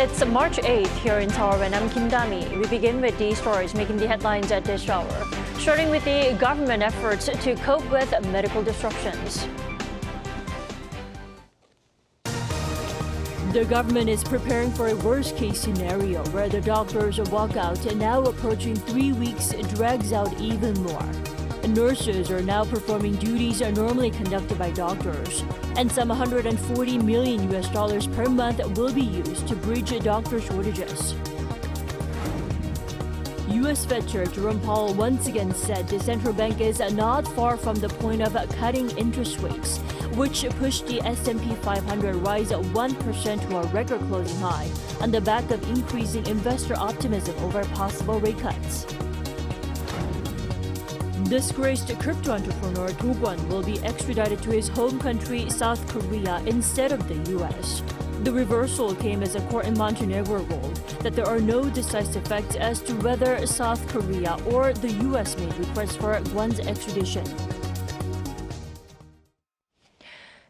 It's March 8th here in Seoul, and I'm Kim Dami. We begin with the stories making the headlines at this hour, starting with the government efforts to cope with medical disruptions. The government is preparing for a worst-case scenario where the doctors' walkout, now approaching 3 weeks, drags out even more. Nurses are now performing duties normally conducted by doctors, and some $140 million per month will be used to bridge doctor shortages. U.S. Fed Chair Jerome Powell once again said the central bank is not far from the point of cutting interest rates, which pushed the S&P 500 rise 1% to a record closing high on the back of increasing investor optimism over possible rate cuts. Disgraced crypto entrepreneur Kwon will be extradited to his home country, South Korea, instead of the U.S. The reversal came as a court in Montenegro ruled that there are no decisive facts as to whether South Korea or the U.S. made requests for Kwon's extradition.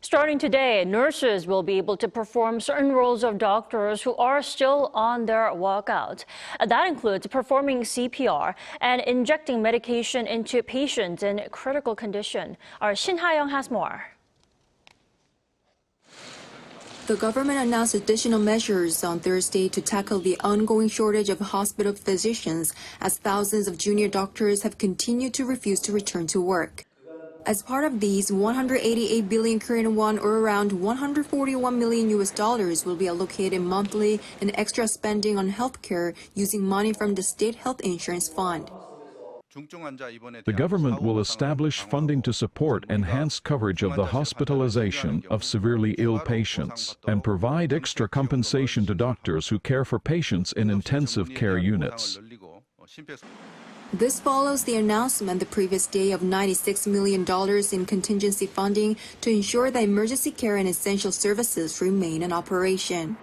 Starting today, nurses will be able to perform certain roles of doctors who are still on their walkout. That includes performing CPR and injecting medication into patients in critical condition. Our Shin Ha-young has more. The government announced additional measures on Thursday to tackle the ongoing shortage of hospital physicians as thousands of junior doctors have continued to refuse to return to work. As part of these, 188 billion Korean won, or around $141 million will be allocated monthly in extra spending on healthcare using money from the state health insurance fund. The government will establish funding to support enhanced coverage of the hospitalization of severely ill patients and provide extra compensation to doctors who care for patients in intensive care units. This follows the announcement the previous day of $96 million in contingency funding to ensure that emergency care and essential services remain in operation.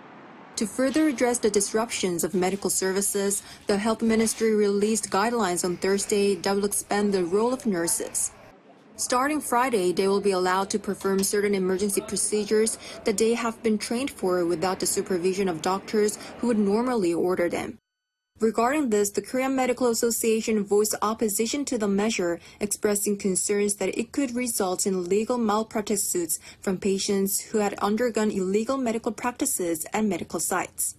To further address the disruptions of medical services, the Health Ministry released guidelines on Thursday that will expand the role of nurses. Starting Friday, they will be allowed to perform certain emergency procedures that they have been trained for without the supervision of doctors who would normally order them. Regarding this, the Korean Medical Association voiced opposition to the measure, expressing concerns that it could result in legal malpractice suits from patients who had undergone illegal medical practices at medical sites.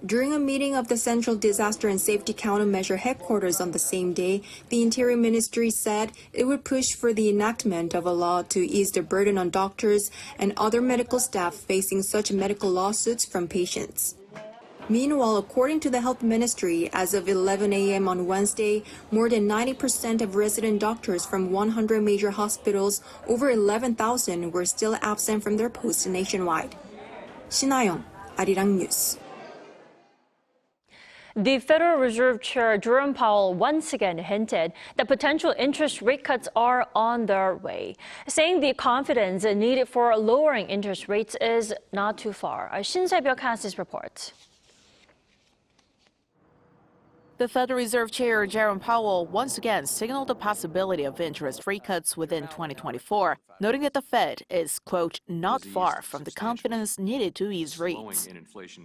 During a meeting of the Central Disaster and Safety Countermeasure headquarters on the same day, the Interior Ministry said it would push for the enactment of a law to ease the burden on doctors and other medical staff facing such medical lawsuits from patients. Meanwhile, according to the Health Ministry, as of 11 a.m. on Wednesday, more than 90% of resident doctors from 100 major hospitals, over 11,000, were still absent from their posts nationwide. Shin Ha-young, Arirang News. The Federal Reserve Chair Jerome Powell once again hinted that potential interest rate cuts are on their way, saying the confidence needed for lowering interest rates is not too far. Shin Se-byuk has this report. The Federal Reserve Chair Jerome Powell once again signaled the possibility of interest rate cuts within 2024, noting that the Fed is, quote, not far from the confidence needed to ease rates.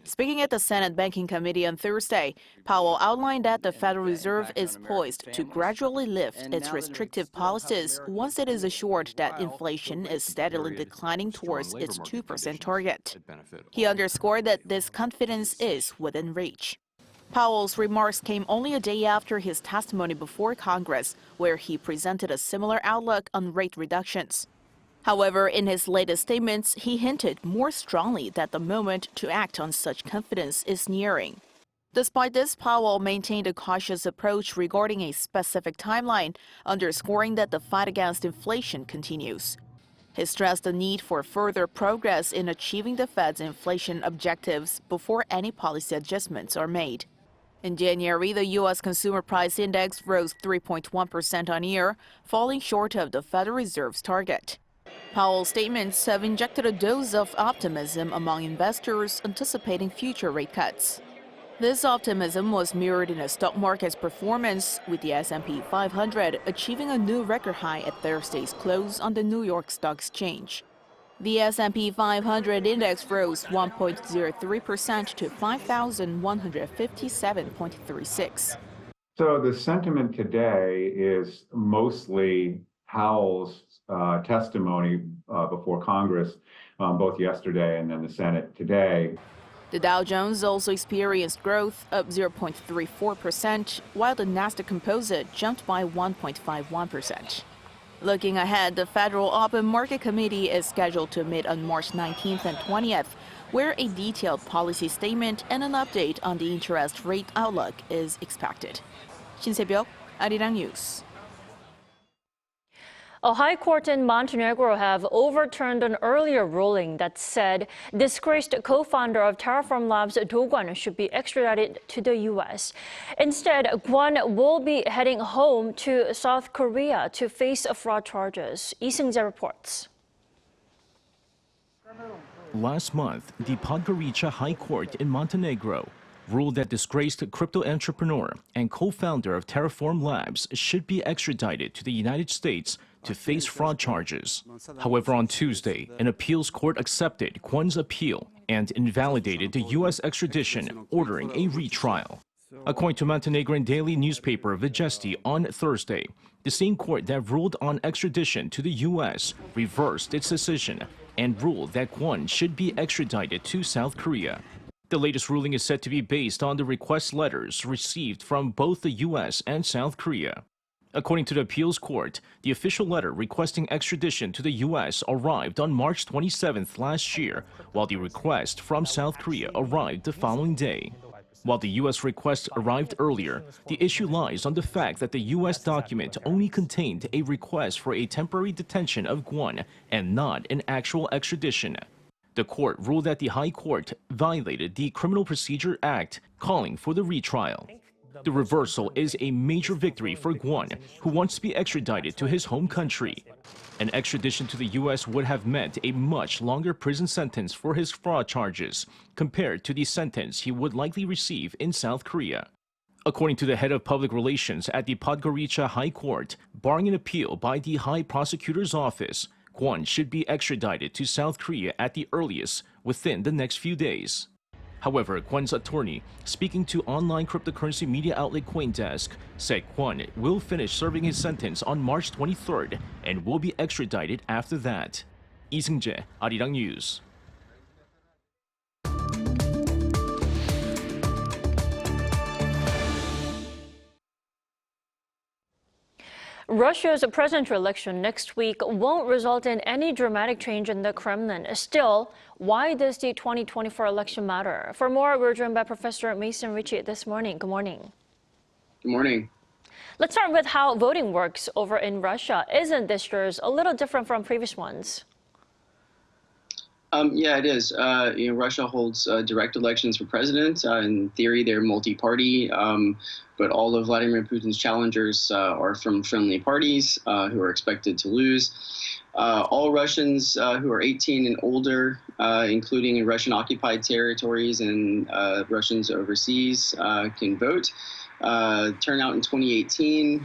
Speaking at the Senate Banking Committee on Thursday, Powell outlined that the Federal Reserve is poised to gradually lift its restrictive policies once it is assured that inflation is steadily declining towards its 2% target. He underscored that this confidence is within reach. Powell's remarks came only a day after his testimony before Congress, where he presented a similar outlook on rate reductions. However, in his latest statements, he hinted more strongly that the moment to act on such confidence is nearing. Despite this, Powell maintained a cautious approach regarding a specific timeline, underscoring that the fight against inflation continues. He stressed the need for further progress in achieving the Fed's inflation objectives before any policy adjustments are made. In January, the U.S. Consumer Price Index rose 3.1% on year, falling short of the Federal Reserve's target. Powell's statements have injected a dose of optimism among investors anticipating future rate cuts. This optimism was mirrored in the stock market's performance, with the S&P 500 achieving a new record high at Thursday's close on the New York Stock Exchange. The S&P 500 index rose 1.03% to 5,157.36. So the sentiment today is mostly Powell's testimony before Congress, both yesterday and then the Senate today. The Dow Jones also experienced growth, up 0.34%, while the Nasdaq Composite jumped by 1.51%. Looking ahead, the Federal Open Market Committee is scheduled to meet on March 19th and 20th, where a detailed policy statement and an update on the interest rate outlook is expected. 신세벽, Arirang News. A high court in Montenegro have overturned an earlier ruling that said disgraced co-founder of Terraform Labs Kwon should be extradited to the U.S. Instead, Kwon will be heading home to South Korea to face fraud charges. Lee Seung-jae reports. Last month, the Podgorica High Court in Montenegro ruled that disgraced crypto entrepreneur and co-founder of Terraform Labs should be extradited to the United States to face fraud charges. However, on Tuesday, an appeals court accepted Kwon's appeal and invalidated the U.S. extradition, ordering a retrial. According to Montenegrin daily newspaper Vijesti on Thursday, the same court that ruled on extradition to the U.S. reversed its decision and ruled that Kwon should be extradited to South Korea. The latest ruling is said to be based on the request letters received from both the U.S. and South Korea. According to the appeals court, the official letter requesting extradition to the U.S. arrived on March 27th last year, while the request from South Korea arrived the following day. While the U.S. request arrived earlier, the issue lies on the fact that the U.S. document only contained a request for a temporary detention of Kwon and not an actual extradition. The court ruled that the High Court violated the Criminal Procedure Act, calling for the retrial. The reversal is a major victory for Kwon, who wants to be extradited to his home country. An extradition to the U.S. would have meant a much longer prison sentence for his fraud charges, compared to the sentence he would likely receive in South Korea. According to the head of public relations at the Podgorica High Court, barring an appeal by the High Prosecutor's Office, Kwon should be extradited to South Korea at the earliest within the next few days. However, Kwon's attorney, speaking to online cryptocurrency media outlet CoinDesk, said Kwon will finish serving his sentence on March 23rd and will be extradited after that. Lee Seung-jae, Arirang News. Russia's presidential election next week won't result in any dramatic change in the Kremlin. Still, why does the 2024 election matter? For more, we're joined by Professor Mason Ritchie this morning. Good morning. Good morning. Let's start with how voting works over in Russia. Isn't this year's a little different from previous ones? Yeah, it is. Russia holds direct elections for president. In theory, they're multi-party, but all of Vladimir Putin's challengers are from friendly parties who are expected to lose. All Russians who are 18 and older, including in Russian-occupied territories and Russians overseas, can vote. Turnout in 2018,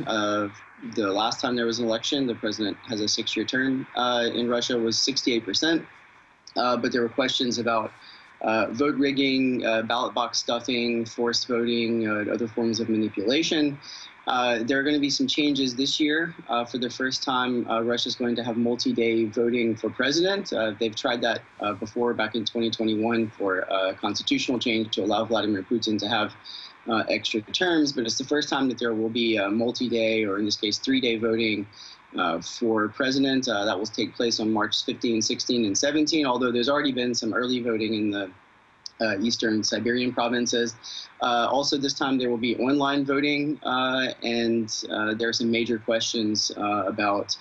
the last time there was an election, the president has a 6-year term in Russia, was 68%. But there were questions about vote rigging, ballot box stuffing, forced voting, other forms of manipulation. There are going to be some changes this year. For the first time, Russia is going to have multi-day voting for president. They've tried that before, back in 2021, for a constitutional change to allow Vladimir Putin to have extra terms. But it's the first time that there will be a multi-day, or in this case, 3-day voting for president. That will take place on March 15, 16, and 17, although there's already been some early voting in the eastern Siberian provinces. Also, this time there will be online voting, and there are some major questions about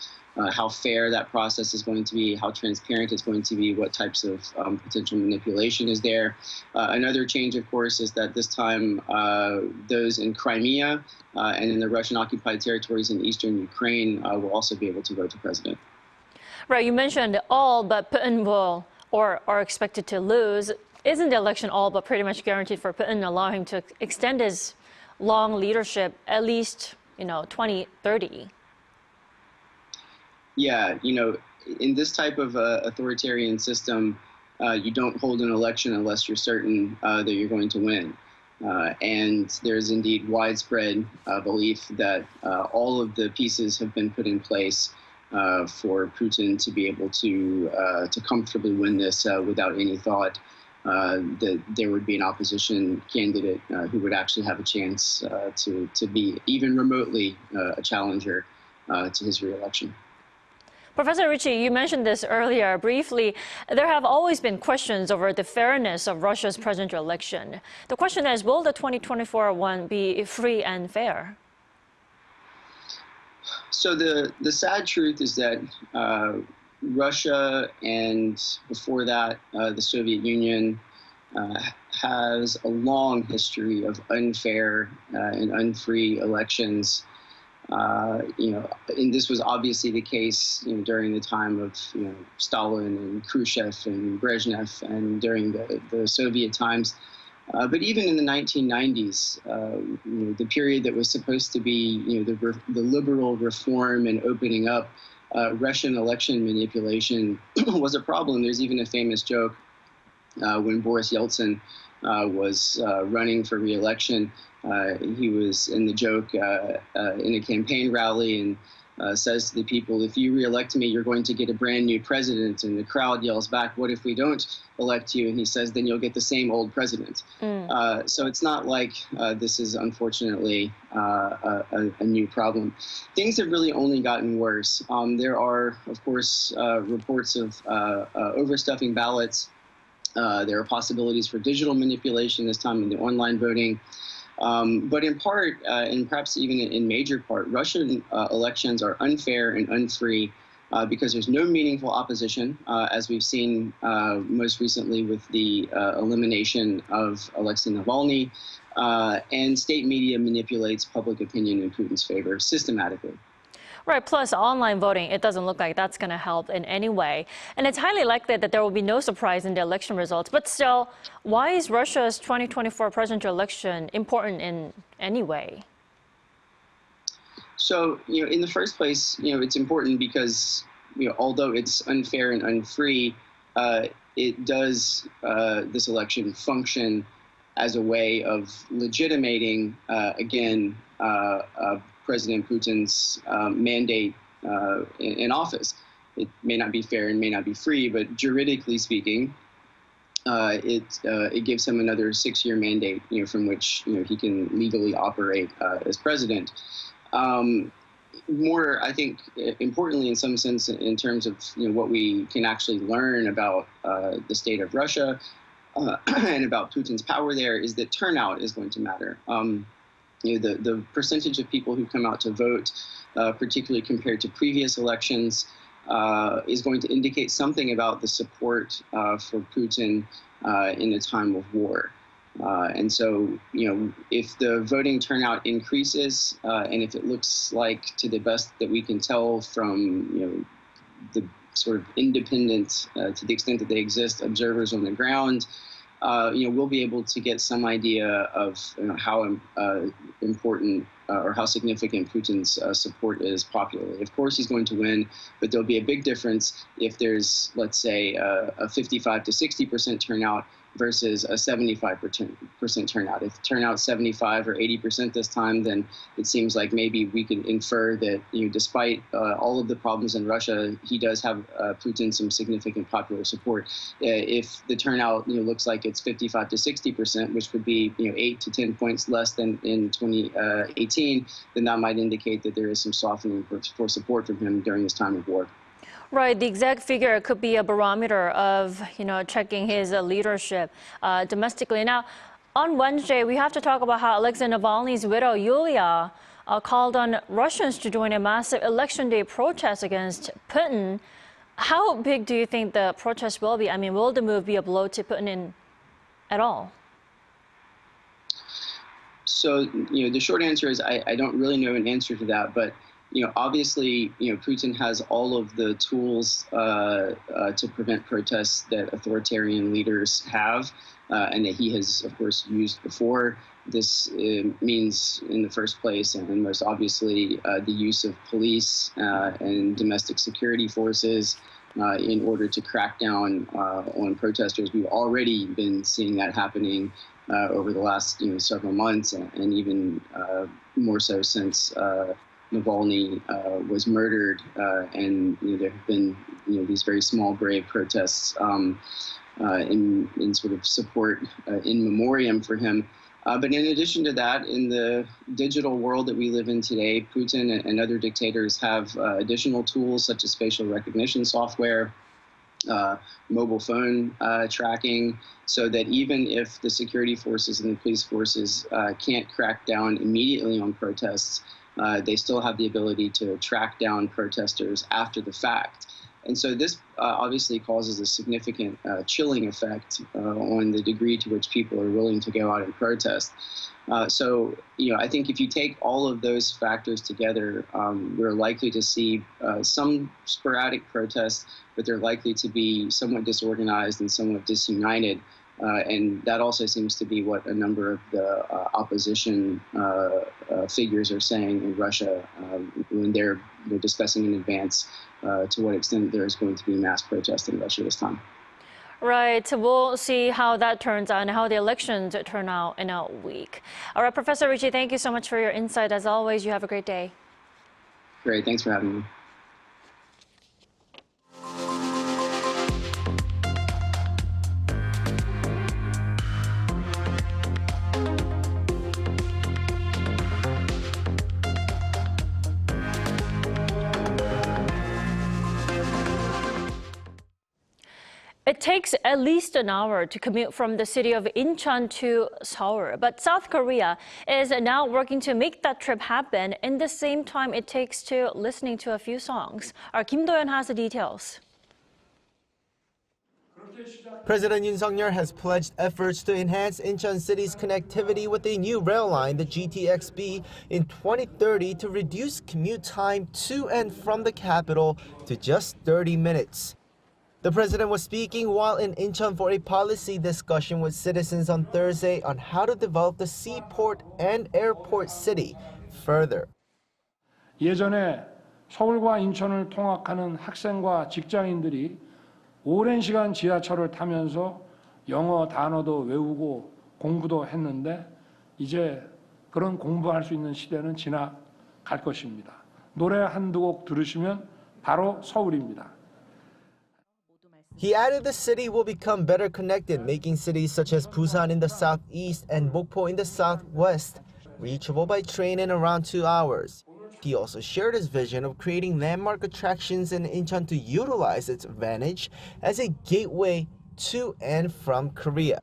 how fair that process is going to be, how transparent it's going to be, what types of potential manipulation is there. Another change, of course, is that this time those in Crimea and in the Russian-occupied territories in eastern Ukraine will also be able to vote for president. Right, you mentioned all but Putin will or are expected to lose. Isn't the election all but pretty much guaranteed for Putin, allowing him to extend his long leadership at least, 2030? Yeah, in this type of authoritarian system, you don't hold an election unless you're certain that you're going to win. And there's indeed widespread belief that all of the pieces have been put in place for Putin to be able to comfortably win this without any thought that there would be an opposition candidate who would actually have a chance to be even remotely a challenger to his re-election. Professor Ritchie, you mentioned this earlier briefly. There have always been questions over the fairness of Russia's presidential election. The question is, will the 2024 one be free and fair? So the sad truth is that Russia and before that the Soviet Union has a long history of unfair and unfree elections. And this was obviously the case, during the time of, Stalin and Khrushchev and Brezhnev and during the Soviet times. But even in the 1990s, the period that was supposed to be, the liberal reform and opening up, Russian election manipulation was a problem. There's even a famous joke when Boris Yeltsin was running for re-election. He was in the joke in a campaign rally and says to the people, if you re-elect me, you're going to get a brand new president. And the crowd yells back, what if we don't elect you? And he says, then you'll get the same old president. So it's not like this is unfortunately a new problem. Things have really only gotten worse. There are, of course, reports of overstuffing ballots. There are possibilities for digital manipulation this time in the online voting. But in part, and perhaps even in major part, Russian elections are unfair and unfree because there's no meaningful opposition, as we've seen most recently with the elimination of Alexei Navalny, and state media manipulates public opinion in Putin's favor systematically. Right, plus online voting, it doesn't look like that's going to help in any way. And it's highly likely that there will be no surprise in the election results. But still, why is Russia's 2024 presidential election important in any way? So, in the first place, it's important because, although it's unfair and unfree, it does, this election, function as a way of legitimating, again, President Putin's mandate in office. It may not be fair and may not be free, but juridically speaking, it gives him another 6-year mandate, from which he can legally operate as president. More, I think, importantly, in some sense, in terms of what we can actually learn about the state of Russia and about Putin's power there, is that turnout is going to matter. The percentage of people who come out to vote, particularly compared to previous elections, is going to indicate something about the support for Putin in a time of war. And so, if the voting turnout increases, and if it looks like, to the best that we can tell from, the sort of independent, to the extent that they exist, observers on the ground, we'll be able to get some idea of how important or how significant Putin's support is popularly. Of course, he's going to win, but there'll be a big difference if there's, let's say, a 55 to 60% turnout versus a 75% turnout. If turnout 75 or 80% this time, then it seems like maybe we can infer that, despite all of the problems in Russia, he does have Putin some significant popular support. If the turnout looks like it's 55 to 60%, which would be 8 to 10 points less than in 2018, then that might indicate that there is some softening for support from him during this time of war. Right, the exact figure could be a barometer of, checking his leadership domestically. Now, on Wednesday, we have to talk about how Alexei Navalny's widow, Yulia, called on Russians to join a massive election day protest against Putin. How big do you think the protest will be? I mean, will the move be a blow to Putin at all? So, the short answer is I don't really know an answer to that, but Obviously, Putin has all of the tools to prevent protests that authoritarian leaders have, and that he has, of course, used before. This means, in the first place, and most obviously, the use of police and domestic security forces in order to crack down on protesters. We've already been seeing that happening over the last several months, and even more so since Navalny was murdered, and there have been these very small, brave protests in sort of support in memoriam for him. But in addition to that, in the digital world that we live in today, Putin and other dictators have additional tools such as facial recognition software, mobile phone tracking, so that even if the security forces and the police forces can't crack down immediately on protests, they still have the ability to track down protesters after the fact. And so this obviously causes a significant chilling effect on the degree to which people are willing to go out and protest. So, I think if you take all of those factors together, we're likely to see some sporadic protests, but they're likely to be somewhat disorganized and somewhat disunited. And that also seems to be what a number of the opposition figures are saying in Russia when they're discussing in advance to what extent there is going to be mass protest in Russia this time. Right. We'll see how that turns out and how the elections turn out in a week. All right, Professor Ricci, thank you so much for your insight. As always, you have a great day. Great. Thanks for having me. It takes at least an hour to commute from the city of Incheon to Seoul, but South Korea is now working to make that trip happen in the same time it takes to listening to a few songs. Our Kim Do-yeon has the details. President Yoon Suk-yeol has pledged efforts to enhance Incheon City's connectivity with a new rail line, the GTX-B, in 2030 to reduce commute time to and from the capital to just 30 minutes. The president was speaking while in Incheon for a policy discussion with citizens on Thursday on how to develop the seaport and airport city further. 예전에 서울과 인천을 통학하는 학생과 직장인들이 오랜 시간 지하철을 타면서 영어 단어도 외우고 공부도 했는데 이제 그런 공부할 수 있는 시대는 지나갈 것입니다. 노래 한두 곡 들으시면 바로 서울입니다. He added the city will become better connected, making cities such as Busan in the southeast and Mokpo in the southwest reachable by train in around 2 hours. He also shared his vision of creating landmark attractions in Incheon to utilize its advantage as a gateway to and from Korea.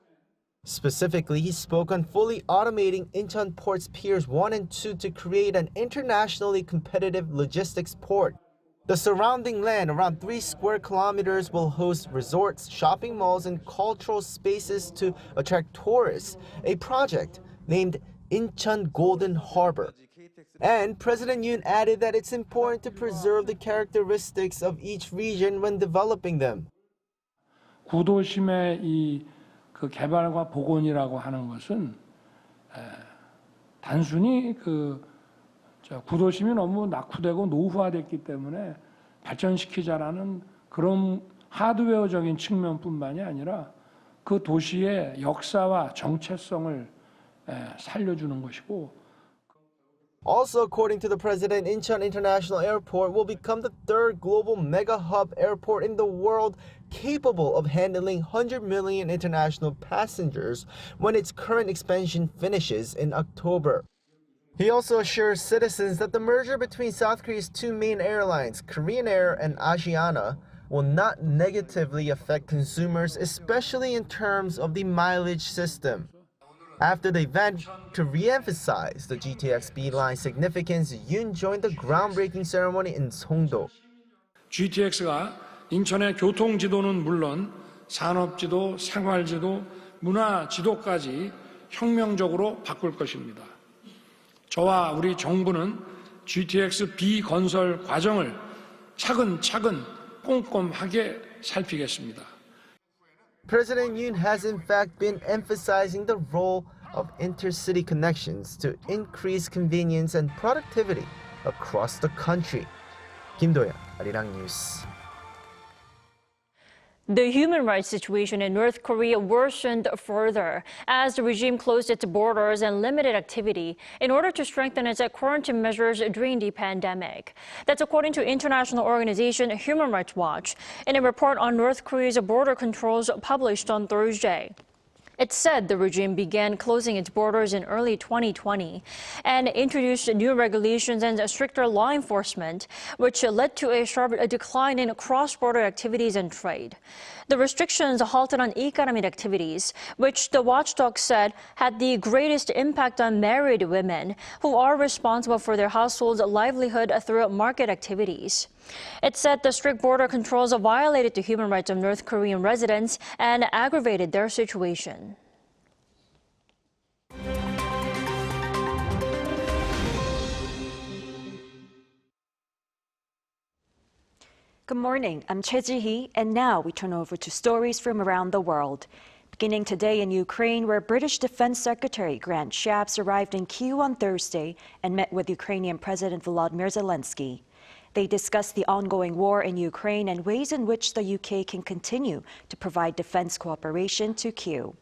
Specifically, he spoke on fully automating Incheon Port's Piers 1 and 2 to create an internationally competitive logistics port. The surrounding land, around 3 square kilometers, will host resorts, shopping malls, and cultural spaces to attract tourists, a project named Incheon Golden Harbor. And President Yoon added that it's important to preserve the characteristics of each region when developing them. 구도심의 그 개발과 복원이라고 하는 것은 단순히 구도심이 너무 낙후되고 노후화됐기 때문에 발전시키자라는 그런 하드웨어적인 측면뿐만이 아니라 그 도시의 역사와 정체성을 살려주는 것이고. Also, according to the president, Incheon International Airport will become the 3rd global mega hub airport in the world capable of handling 100 million international passengers when its current expansion finishes in October. He also assures citizens that the merger between South Korea's 2 main airlines, Korean Air and Asiana, will not negatively affect consumers, especially in terms of the mileage system. After the event, to re-emphasize the GTX-B line's significance, Yoon joined the groundbreaking ceremony in Songdo. GTX가 인천의 교통지도는 물론 산업지도, 생활지도, 문화지도까지 혁명적으로 바꿀 것입니다. 저와 우리 정부는 GTX 비건설 과정을 차근차근 꼼꼼하게 살피겠습니다. President Yoon has in fact been emphasizing the role of intercity connections to increase convenience and productivity across the country. 김도현, Arirang News. The human rights situation in North Korea worsened further as the regime closed its borders and limited activity in order to strengthen its quarantine measures during the pandemic. That's according to international organization Human Rights Watch in a report on North Korea's border controls published on Thursday. It said the regime began closing its borders in early 2020 and introduced new regulations and stricter law enforcement, which led to a sharp decline in cross-border activities and trade. The restrictions halted on economic activities, which the Watchdog said had the greatest impact on married women, who are responsible for their household's livelihood through market activities. It said the strict border controls violated the human rights of North Korean residents and aggravated their situation. Good morning, I'm Choi Ji-hee, and now we turn over to stories from around the world. Beginning today in Ukraine, where British Defense Secretary Grant Shapps arrived in Kyiv on Thursday and met with Ukrainian President Volodymyr Zelenskyy. They discussed the ongoing war in Ukraine and ways in which the UK can continue to provide defense cooperation to Kyiv.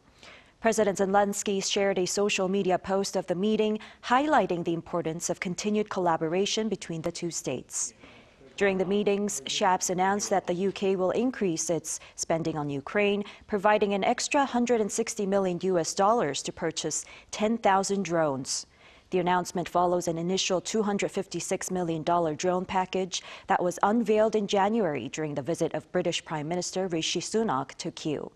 President Zelenskyy shared a social media post of the meeting, highlighting the importance of continued collaboration between the two states. During the meetings, Shapps announced that the UK will increase its spending on Ukraine, providing an extra $160 million to purchase 10,000 drones. The announcement follows an initial $256 million drone package that was unveiled in January during the visit of British Prime Minister Rishi Sunak to Kyiv.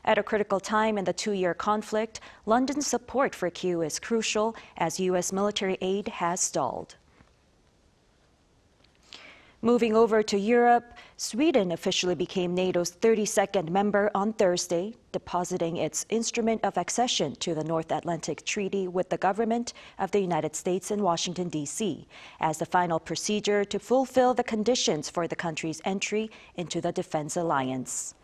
At a critical time in the two-year conflict, London's support for Kyiv is crucial as U.S. military aid has stalled. Moving over to Europe, Sweden officially became NATO's 32nd member on Thursday, depositing its instrument of accession to the North Atlantic Treaty with the government of the United States in Washington, D.C., as the final procedure to fulfill the conditions for the country's entry into the defense alliance.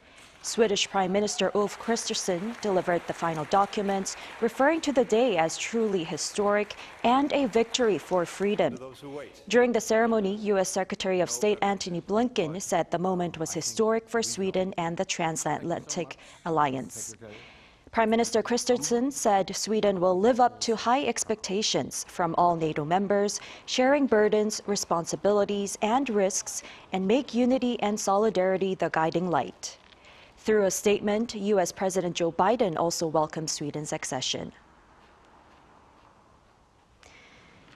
Swedish Prime Minister Ulf Kristersson delivered the final documents, referring to the day as truly historic and a victory for freedom. During the ceremony, U.S. Secretary of State Antony Blinken said the moment was historic for Sweden and the transatlantic alliance. Prime Minister Kristersson said Sweden will live up to high expectations from all NATO members, sharing burdens, responsibilities, and risks, and make unity and solidarity the guiding light. Through a statement, U.S. President Joe Biden also welcomed Sweden's accession.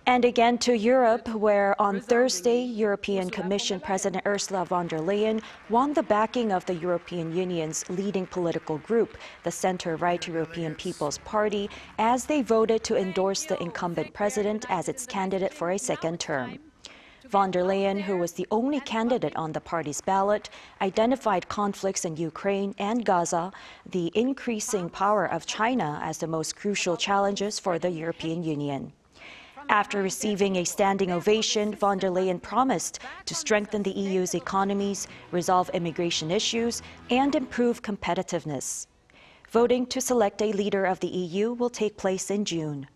And again to Europe, where on Thursday, European Commission President Ursula von der Leyen won the backing of the European Union's leading political group, the center-right European People's Party, as they voted to endorse the incumbent president as its candidate for a second term. Von der Leyen, who was the only candidate on the party's ballot, identified conflicts in Ukraine and Gaza, the increasing power of China as the most crucial challenges for the European Union. After receiving a standing ovation, von der Leyen promised to strengthen the EU's economies, resolve immigration issues, and improve competitiveness. Voting to select a leader of the EU will take place in June.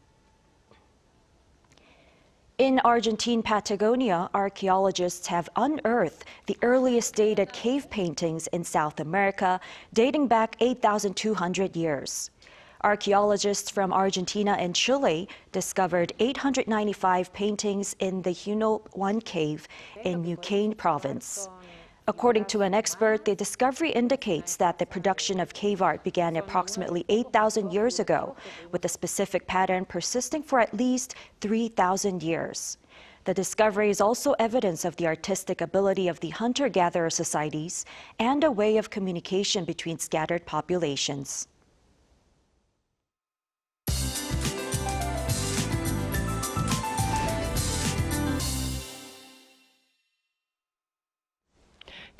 In Argentine Patagonia, archaeologists have unearthed the earliest dated cave paintings in South America, dating back 8,200 years. Archaeologists from Argentina and Chile discovered 895 paintings in the Huno 1 cave in Neuquén province. According to an expert, the discovery indicates that the production of cave art began approximately 8,000 years ago, with a specific pattern persisting for at least 3,000 years. The discovery is also evidence of the artistic ability of the hunter-gatherer societies and a way of communication between scattered populations.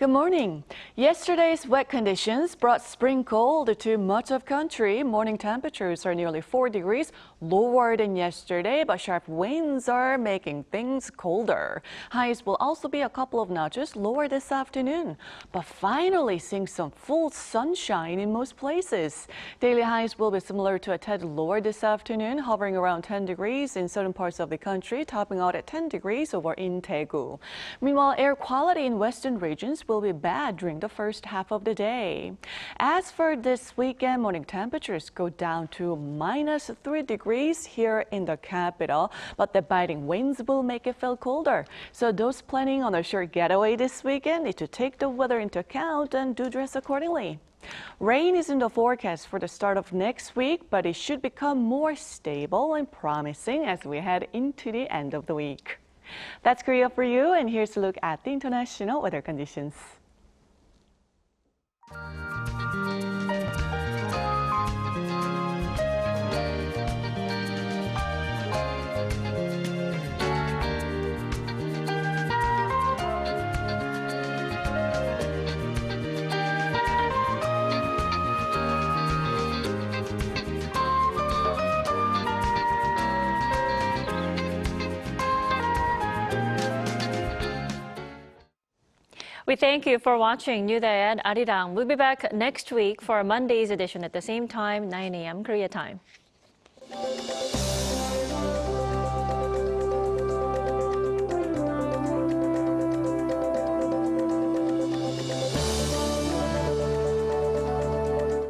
Good morning. Yesterday's wet conditions brought spring cold to much of country. Morning temperatures are nearly 4 degrees lower than yesterday, but sharp winds are making things colder. Highs will also be a couple of notches lower this afternoon, but finally seeing some full sunshine in most places. Daily highs will be similar to a tad lower this afternoon, hovering around 10 degrees in certain parts of the country, topping out at 10 degrees over in Daegu. Meanwhile, air quality in western regions will be bad during the first half of the day. As for this weekend, morning temperatures go down to -3 degrees here in the capital, but the biting winds will make it feel colder. So those planning on a short getaway this weekend need to take the weather into account and do dress accordingly. Rain is in the forecast for the start of next week, but it should become more stable and promising as we head into the end of the week. That's Korea for you, and here's a look at the international weather conditions. We thank you for watching New Day and Arirang. We'll be back next week for Monday's edition at the same time, 9 a.m. Korea time.